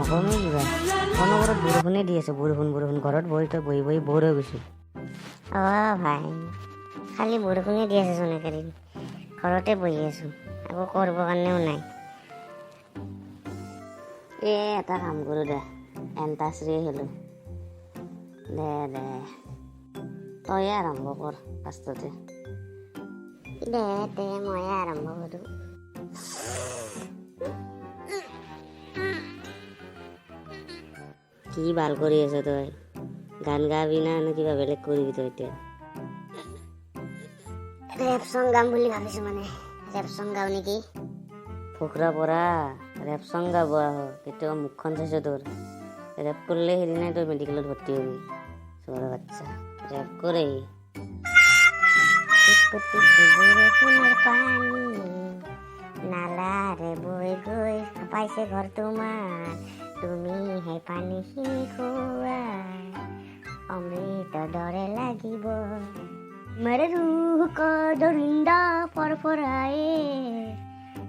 নকমেই কিবা অনবৰত বৰষুণে দি আছে বৰষুণ ঘৰত বহি বহি বৰ হৈ গৈছোঁ। ভাই খালি বৰষুণে দি আছে চোন একেদিন ঘৰতে বহি আছোঁ একো কৰিব কাৰণেও নাই। এটা কাম কৰোঁ দে এণ্টাশ্ৰী খেলোঁ দে তয়ে আৰম্ভ কৰ ফাৰ্ষ্টতে দে ময়ে আৰম্ভ কৰোঁ। কি ভাল কৰি আছ তই গান গাবি না কিবা বেলেগ কৰিবি তই এতিয়া? ৰেপ চং গাম বুলি ভাবিছোঁ মানে ৰেপ চং গাওঁ নেকি? ফোকৰা পৰা ৰেপ চং গাব আহ কেতিয়াবা মুখখন চাইছ তোৰ ৰেপ কৰিলে সেইদিনাই তই মেডিকেলত ভৰ্তি হবি চোৰৰ বাচ্চা ৰেপ কৰে। বৰষুণৰ পানী নালাৰে বৈ গৈ পাইছে ঘৰ তোমাৰ তুমি সেই পানীখিনি খোৱা অমৃত দৰে লাগিব মেৰে रूह को दरिंदा फरफराए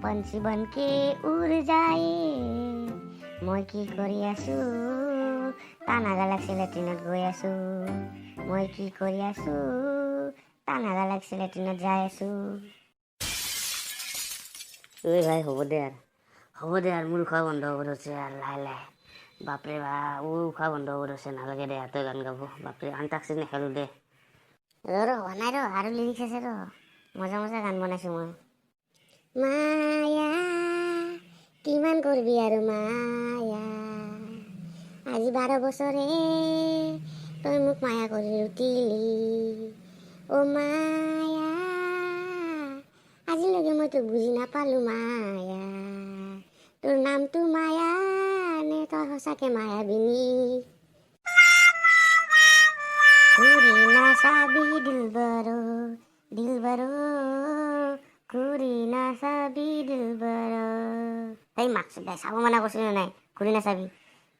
पंछी बनके उड़ जाए। মই কি কৰি আছো টানাগা লাগছে লেট্ৰিনত গৈ আছো মই কি কৰি আছো টানাগা লাগছে লেট্ৰিনত যাই আছো। ঐ ভাই হ'ব দে আৰু মোৰ উশাহ বন্ধ হ'ব ধৰিছে আৰু লাহে বাপৰে উশাহ বন্ধ হ'ব ধৰিছে নালাগে দে তই গান গাব বাপৰে আন্তাক্ষৰী নেখেলোঁ দে হোৱা নাই আৰু লিৰিক্স আছে মজা গান বনাইছোঁ মই। মায়া কিমান কৰিবি আৰু মায়া আজি 12 বছৰে তই মোক মায়া কৰি লুটিলি মায়া আজিলৈকে মই তোক বুজি নাপালোঁ মায়া তোৰ নামটো মায়া নে তই সঁচাকে মায়াবিনী ঘূৰি নাচাবি দিলবাৰো ঘূৰি নাচাবি দিলবাৰো এই মাকচ দে চাব মানা কৰিছিলোঁ নাই ঘূৰি নাচাবি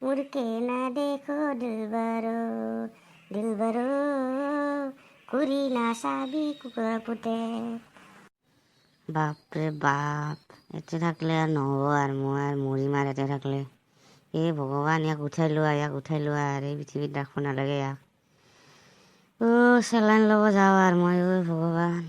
মুৰকে না দেখো দিলবাৰো ঘূৰি নাচাবি কুকুৰৰ পুতে। বাপৰে বাপ এতিয়া থাকলে আৰু নহ'ব আৰু মই আৰু মৰিম আৰু এতিয়া থাকলে এই ভগৱান ইয়াক উঠাই লোৱা আৰু এই পৃথিৱীত ৰাখিব নালাগে ইয়াক চেলাইন ল'ব যাওঁ আৰু মই ভগৱান।